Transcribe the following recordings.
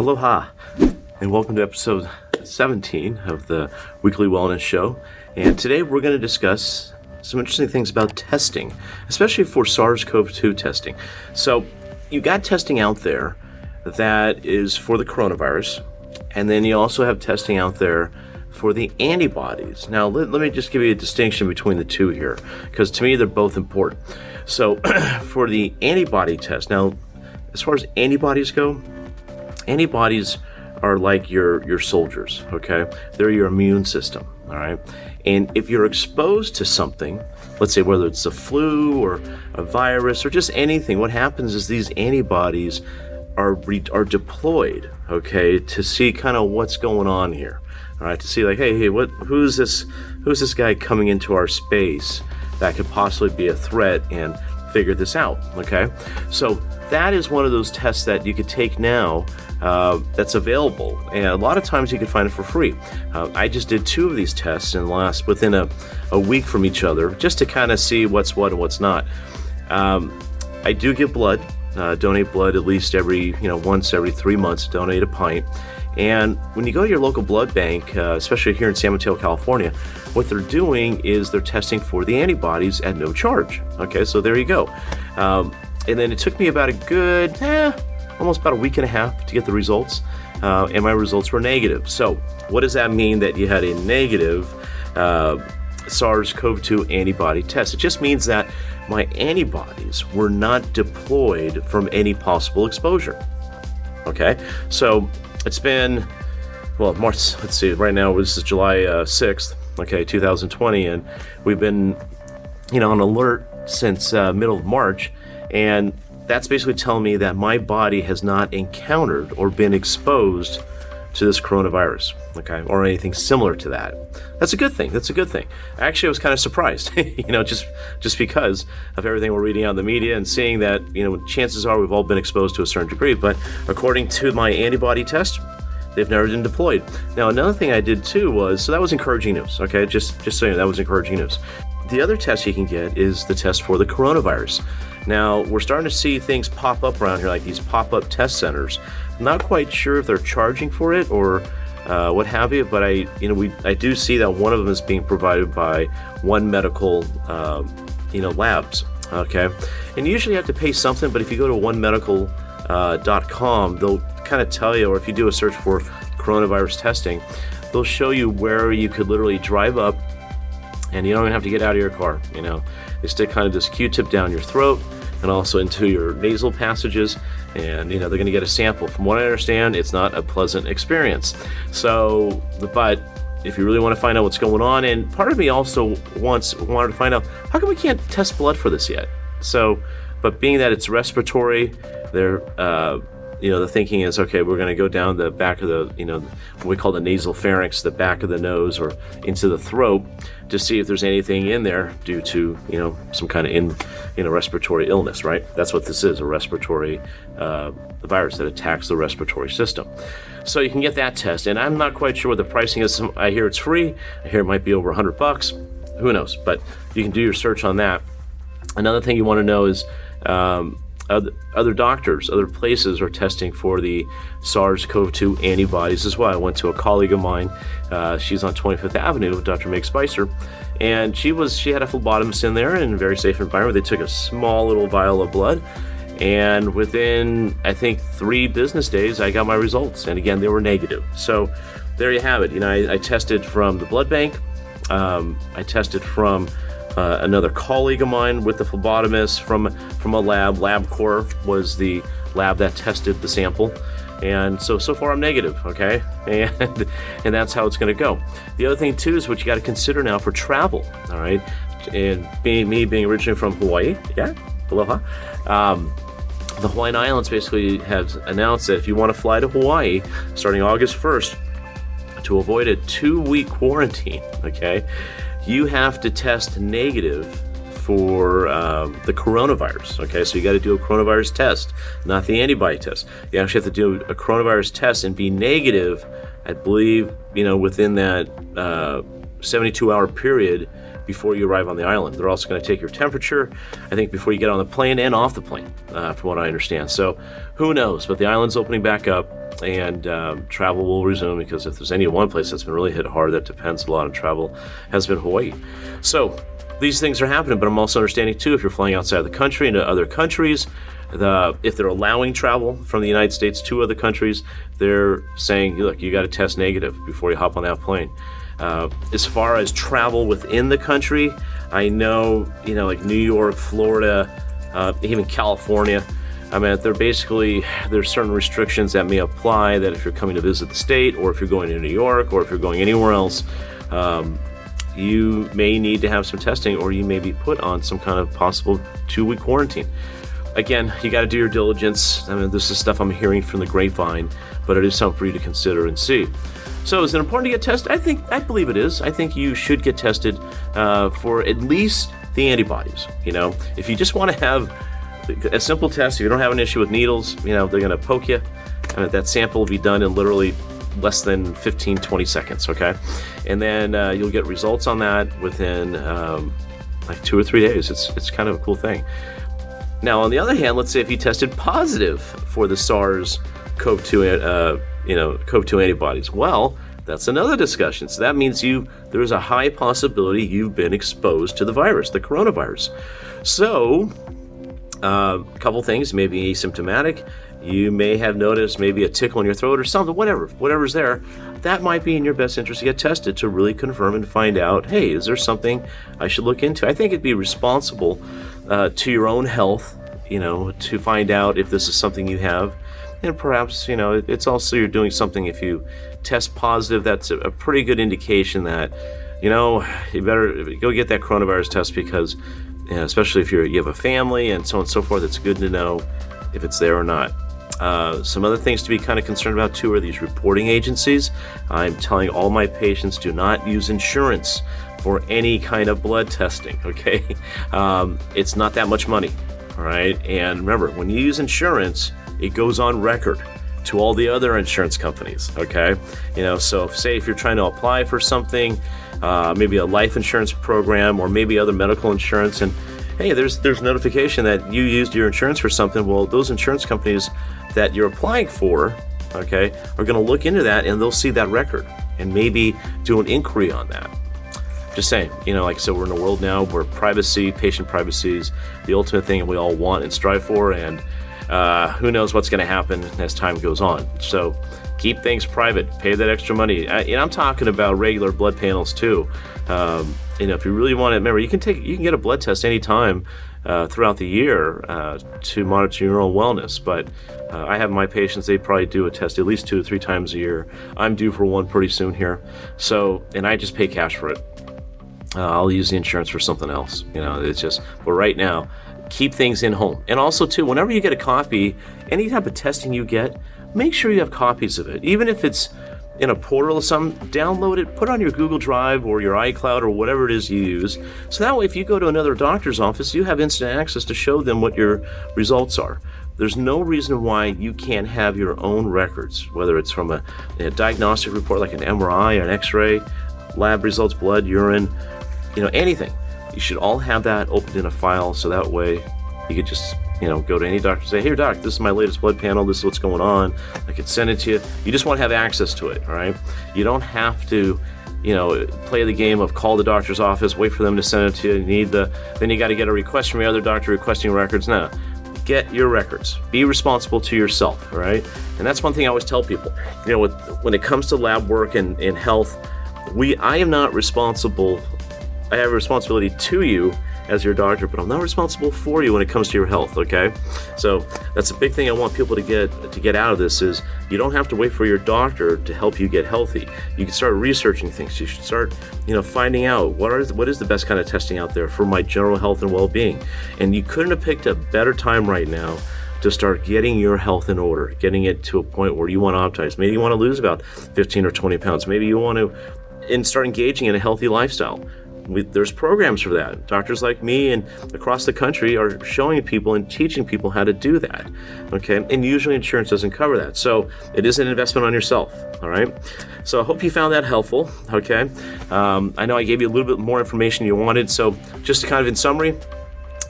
Aloha, and welcome to episode 17 of the Weekly Wellness Show. And today we're going to discuss some interesting things about testing, especially for Sars COV-2 testing. So you got testing out there that is for the coronavirus, and then you also have testing out there for the antibodies. Now, let me just give you a distinction between the two here, because to me, they're both important. So for the antibody test, now, as far as antibodies go, antibodies are like your soldiers, okay? They're your immune system, all right? And if you're exposed to something, let's say whether it's the flu or a virus or just anything, what happens is these antibodies are deployed, okay, to see kind of what's going on here. All right, to see like, hey, who's this guy coming into our space that could possibly be a threat, and figure this out, okay? So that is one of those tests that you could take now that's available, and a lot of times you can find it for free. I just did 2 of these tests within a week from each other, just to kind of see what's what and what's not. I do give blood, donate blood at least once every 3 months, donate a pint. And when you go to your local blood bank, especially here in San Mateo, California, what they're doing is they're testing for the antibodies at no charge. Okay, so there you go. And then it took me about almost about a week and a half to get the results, and my results were negative. So what does that mean that you had a negative Sars COV-2 antibody test? It just means that my antibodies were not deployed from any possible exposure. Okay, so it's been, March, let's see, right now this is July 6th, okay, 2020, and we've been, on alert since middle of March, and that's basically telling me that my body has not encountered or been exposed to this coronavirus, okay, or anything similar to that. That's a good thing. Actually, I was kind of surprised, just because of everything we're reading out in the media and seeing that, chances are we've all been exposed to a certain degree. But according to my antibody test, they've never been deployed. Now, another thing I did too so that was encouraging news, okay, just so you know, that was encouraging news. The other test you can get is the test for the coronavirus. Now, we're starting to see things pop up around here, like these pop-up test centers. I'm not quite sure if they're charging for it or what have you, but I do see that one of them is being provided by One Medical, labs. Okay, and you usually have to pay something, but if you go to onemedical.com, they'll kind of tell you, or if you do a search for coronavirus testing, they'll show you where you could literally drive up, and you don't even have to get out of your car. They stick kind of this Q-tip down your throat and also into your nasal passages, and they're going to get a sample. From what I understand, it's not a pleasant experience. So, but if you really want to find out what's going on, and part of me also wanted to find out, how come we can't test blood for this yet? So, but being that it's respiratory, the thinking is, okay, we're going to go down the back of the, what we call the nasal pharynx, the back of the nose, or into the throat, to see if there's anything in there due to, some kind of respiratory illness, right? That's what this is, a respiratory virus that attacks the respiratory system. So you can get that test, and I'm not quite sure what the pricing is. I hear it's free. I hear it might be over $100. Who knows? But you can do your search on that. Another thing you want to know is, other doctors, other places are testing for the Sars COV-2 antibodies as well. I went to a colleague of mine. She's on 25th Avenue, Dr. Meg Spicer, and she had a phlebotomist in there in a very safe environment. They took a small little vial of blood, and within, I think, 3 business days, I got my results. And again, they were negative. So there you have it. I tested from the blood bank. I tested from another colleague of mine with the phlebotomist from a lab. LabCorp was the lab that tested the sample, and so far I'm negative, okay, and that's how it's going to go. The other thing too is what you got to consider now for travel, all right, and being originally from Hawaii, Aloha, the Hawaiian Islands basically have announced that if you want to fly to Hawaii starting August 1st to avoid a 2-week quarantine, okay, you have to test negative for the coronavirus, okay? So you got to do a coronavirus test, not the antibody test. You actually have to do a coronavirus test and be negative, I believe, within that 72-hour period before you arrive on the island. They're also going to take your temperature, I think, before you get on the plane and off the plane, from what I understand. So who knows? But the island's opening back up, and travel will resume, because if there's any one place that's been really hit hard that depends a lot on travel, has been Hawaii. So these things are happening, but I'm also understanding too, if you're flying outside of the country into other countries, if they're allowing travel from the United States to other countries, they're saying, look, you got to test negative before you hop on that plane. As far as travel within the country, I know, like New York, Florida, even California, I mean, there's certain restrictions that may apply, that if you're coming to visit the state, or if you're going to New York, or if you're going anywhere else, you may need to have some testing, or you may be put on some kind of possible 2-week quarantine. Again, you got to do your diligence. I mean, this is stuff I'm hearing from the grapevine, but it is something for you to consider and see. So is it important to get tested? I believe it is. I think you should get tested for at least the antibodies. If you just want to have a simple test, if you don't have an issue with needles, they're going to poke you. That sample will be done in literally less than 15, 20 seconds, okay? And then you'll get results on that within like 2 or 3 days. It's kind of a cool thing. Now, on the other hand, let's say if you tested positive for the Sars COV2, COV2 antibodies, well, that's another discussion. So that means there's a high possibility you've been exposed to the virus, the coronavirus. So, a couple things, maybe asymptomatic. You may have noticed maybe a tickle in your throat or something, whatever's there. That might be in your best interest to get tested to really confirm and find out, hey, is there something I should look into? I think it'd be responsible to your own health, to find out if this is something you have. And perhaps, it's also you're doing something. If you test positive, that's a pretty good indication that, you better go get that coronavirus test, because especially if you have a family and so on and so forth, it's good to know if it's there or not. Some other things to be kind of concerned about too are these reporting agencies. I'm telling all my patients, do not use insurance for any kind of blood testing, okay? It's not that much money, all right? And remember, when you use insurance, it goes on record to all the other insurance companies, okay? So say if you're trying to apply for something, maybe a life insurance program, or maybe other medical insurance, and hey, there's notification that you used your insurance for something. Well, those insurance companies that you're applying for, okay, are going to look into that, and they'll see that record and maybe do an inquiry on that. Just saying, like I said, we're in a world now where patient privacy is the ultimate thing we all want and strive for, and who knows what's going to happen as time goes on. So keep things private, pay that extra money. I'm talking about regular blood panels too. If you really want to, remember, you can get a blood test anytime throughout the year to monitor your own wellness. But I have my patients, they probably do a test at least 2 or 3 times a year. I'm due for one pretty soon here. So, and I just pay cash for it. I'll use the insurance for something else. It's just, but right now, keep things in home. And also too, whenever you get a copy, any type of testing you get, make sure you have copies of it. Even if it's in a portal or something, download it, put it on your Google Drive or your iCloud or whatever it is you use. So that way, if you go to another doctor's office, you have instant access to show them what your results are. There's no reason why you can't have your own records, whether it's from a diagnostic report like an MRI or an X-ray, lab results, blood, urine, anything. You should all have that opened in a file, so that way you could just go to any doctor and say, hey doc, this is my latest blood panel, this is what's going on. I could send it to you. You just want to have access to it, all right? You don't have to, play the game of call the doctor's office, wait for them to send it to you. Then you got to get a request from your other doctor requesting records. No, get your records. Be responsible to yourself, all right? And that's one thing I always tell people. When it comes to lab work and health, I am not responsible. I have a responsibility to you as your doctor, but I'm not responsible for you when it comes to your health, okay? So that's a big thing I want people to get out of this is you don't have to wait for your doctor to help you get healthy. You can start researching things. You should start, finding out what is the best kind of testing out there for my general health and well-being. And you couldn't have picked a better time right now to start getting your health in order, getting it to a point where you want to optimize. Maybe you want to lose about 15 or 20 pounds. Maybe you want to start engaging in a healthy lifestyle. There's programs for that. Doctors like me and across the country are showing people and teaching people how to do that, okay? And usually insurance doesn't cover that. So it is an investment on yourself, all right? So I hope you found that helpful, okay? I know I gave you a little bit more information you wanted. So just kind of in summary,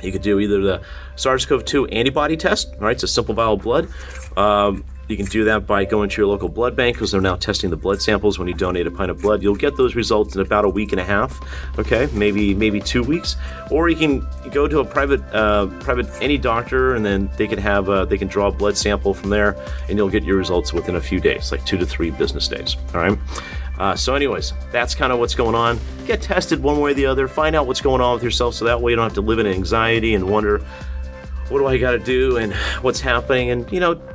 you could do either the Sars CoV-2 antibody test, all right? It's a simple vial of blood. You can do that by going to your local blood bank, because they're now testing the blood samples when you donate a pint of blood. You'll get those results in about a week and a half, okay? Maybe 2 weeks. Or you can go to a private any doctor, and then they can draw a blood sample from there, and you'll get your results within a few days, like 2 to 3 business days, all right? So anyways, that's kind of what's going on. Get tested one way or the other. Find out what's going on with yourself, so that way you don't have to live in anxiety and wonder, what do I got to do and what's happening? And,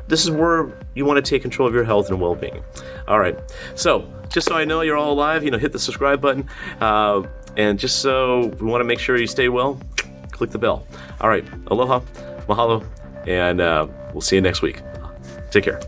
this is where you want to take control of your health and well-being. All right. So just so I know you're all alive, hit the subscribe button. And just so we want to make sure you stay well, click the bell. All right. Aloha, mahalo, and we'll see you next week. Take care.